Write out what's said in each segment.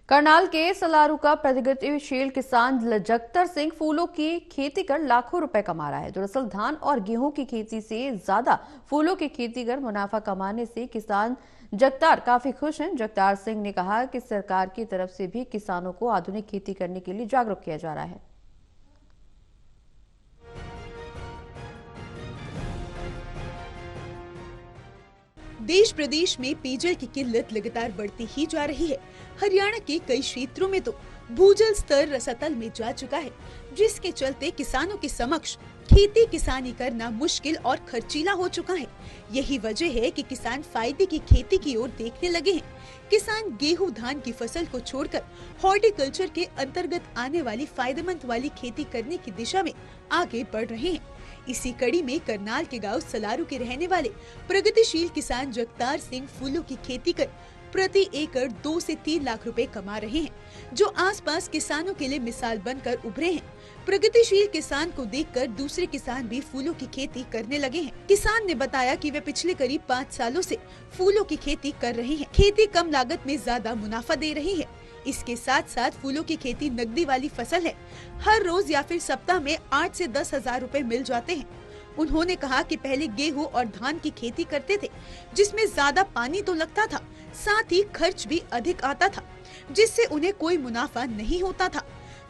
करनाल के सलारू का प्रगतिशील किसान जगतर सिंह फूलों की खेती कर लाखों रुपए कमा रहा है। दरअसल धान और गेहूं की खेती से ज्यादा फूलों की खेती कर मुनाफा कमाने से किसान जगतार काफी खुश हैं। जगतार सिंह ने कहा कि सरकार की तरफ से भी किसानों को आधुनिक खेती करने के लिए जागरूक किया जा रहा है। देश प्रदेश में पेयजल की किल्लत लगातार बढ़ती ही जा रही है। हरियाणा के कई क्षेत्रों में तो भूजल स्तर रसातल में जा चुका है, जिसके चलते किसानों के समक्ष खेती किसानी करना मुश्किल और खर्चीला हो चुका है। यही वजह है कि किसान फायदे की खेती की ओर देखने लगे हैं। किसान गेहूं धान की फसल को छोड़कर हॉर्टिकल्चर के अंतर्गत आने वाली फायदेमंद वाली खेती करने की दिशा में आगे बढ़ रहे हैं। इसी कड़ी में करनाल के गांव सलारू के रहने वाले प्रगतिशील किसान जगतार सिंह फूलों की खेती कर प्रति एकड़ 2 से 3 लाख रुपए कमा रहे हैं, जो आसपास किसानों के लिए मिसाल बनकर उभरे हैं। प्रगतिशील किसान को देखकर दूसरे किसान भी फूलों की खेती करने लगे हैं। किसान ने बताया कि वे पिछले करीब 5 सालों से फूलों की खेती कर रहे हैं। खेती कम लागत में ज्यादा मुनाफा दे रही है। इसके साथ साथ फूलों की खेती नकदी वाली फसल है। हर रोज या फिर सप्ताह में 8 से 10 हजार रुपए मिल जाते हैं। उन्होंने कहा कि पहले गेहूं और धान की खेती करते थे, जिसमें ज्यादा पानी तो लगता था, साथ ही खर्च भी अधिक आता था, जिससे उन्हें कोई मुनाफा नहीं होता था।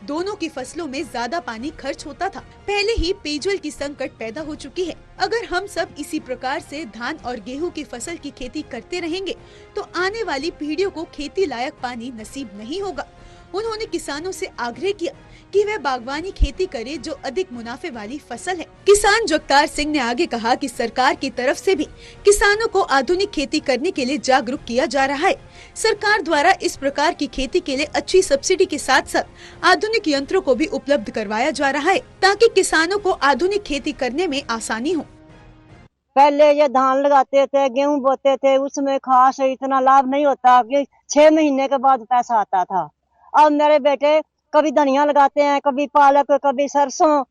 दोनों की फसलों में ज्यादा पानी खर्च होता था। पहले ही पेयजल की संकट पैदा हो चुकी है। अगर हम सब इसी प्रकार से धान और गेहूं की फसल की खेती करते रहेंगे तो आने वाली पीढ़ियों को खेती लायक पानी नसीब नहीं होगा। उन्होंने किसानों से आग्रह किया कि वे बागवानी खेती करें, जो अधिक मुनाफे वाली फसल है। किसान जगतार सिंह ने आगे कहा कि सरकार की तरफ से भी किसानों को आधुनिक खेती करने के लिए जागरूक किया जा रहा है। सरकार द्वारा इस प्रकार की खेती के लिए अच्छी सब्सिडी के साथ साथ आधुनिक यंत्रों को भी उपलब्ध करवाया जा रहा है, ताकि किसानों को आधुनिक खेती करने में आसानी हो। पहले ये धान लगाते थे, गेहूं बोते थे, उसमें खास इतना लाभ नहीं होता कि 6 महीने के बाद पैसा आता था। अब मेरे बेटे कभी धनिया लगाते हैं, कभी पालक, कभी सरसों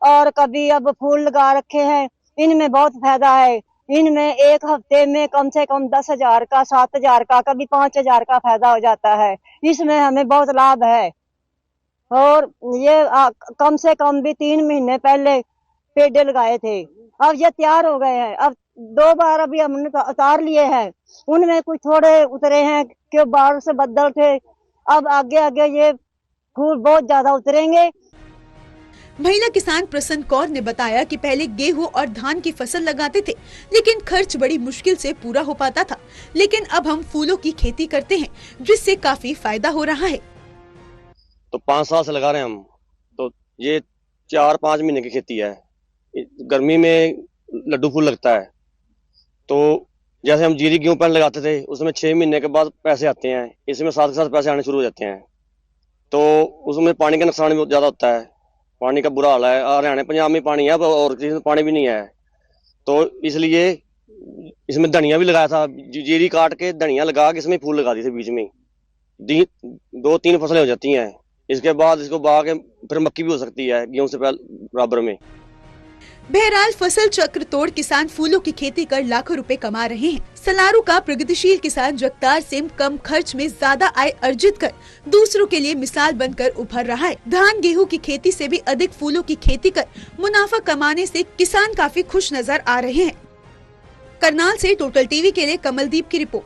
और कभी अब फूल लगा रखे हैं। इनमें बहुत फायदा है। इनमें एक हफ्ते में कम से कम 10,000 का, 7,000 का, कभी 5,000 का फायदा हो जाता है। इसमें हमें बहुत लाभ है। और ये कम से कम भी 3 महीने पहले पेड़ लगाए थे, अब ये तैयार हो गए हैं। अब 2 बार अभी हमने उतार लिए हैं। उनमें कुछ थोड़े उतरे हैं कि बाढ़ से बदल थे। अब आगे आगे ये फूल बहुत ज्यादा उतरेंगे। महिला किसान प्रसन्न कौर ने बताया कि पहले गेहूं और धान की फसल लगाते थे, लेकिन खर्च बड़ी मुश्किल से पूरा हो पाता था। लेकिन अब हम फूलों की खेती करते हैं, जिससे काफी फायदा हो रहा है। तो 5 साल से लगा रहे हैं हम। तो ये 4-5 महीने की खेती है। गर्मी में लड्डू फूल लगता है। तो जैसे हम जीरी गेहूं पहले लगाते थे, उसमें 6 महीने के बाद पैसे आते हैं। इसमें साथ के साथ पैसे आने शुरू हो जाते हैं। तो उसमें पानी का नुकसान भी बहुत ज्यादा होता है। पानी का बुरा हाल है। हरियाणा पंजाब में पानी है और किसी में पानी भी नहीं है। तो इसलिए इसमें धनिया भी लगाया था। जीरी काट के धनिया लगा के इसमें फूल लगा दिए थे। बीच में 2-3 फसलें हो जाती हैं। इसके बाद इसको बहा के फिर मक्की भी हो सकती है गेहूं से बराबर में। बहरहाल फसल चक्र तोड़ किसान फूलों की खेती कर लाखों रुपए कमा रहे हैं। सलारू का प्रगतिशील किसान जगतार सिंह कम खर्च में ज्यादा आय अर्जित कर दूसरों के लिए मिसाल बनकर उभर रहा है। धान गेहूं की खेती से भी अधिक फूलों की खेती कर मुनाफा कमाने से किसान काफी खुश नजर आ रहे हैं। करनाल से टोटल टीवी के लिए कमलदीप की रिपोर्ट।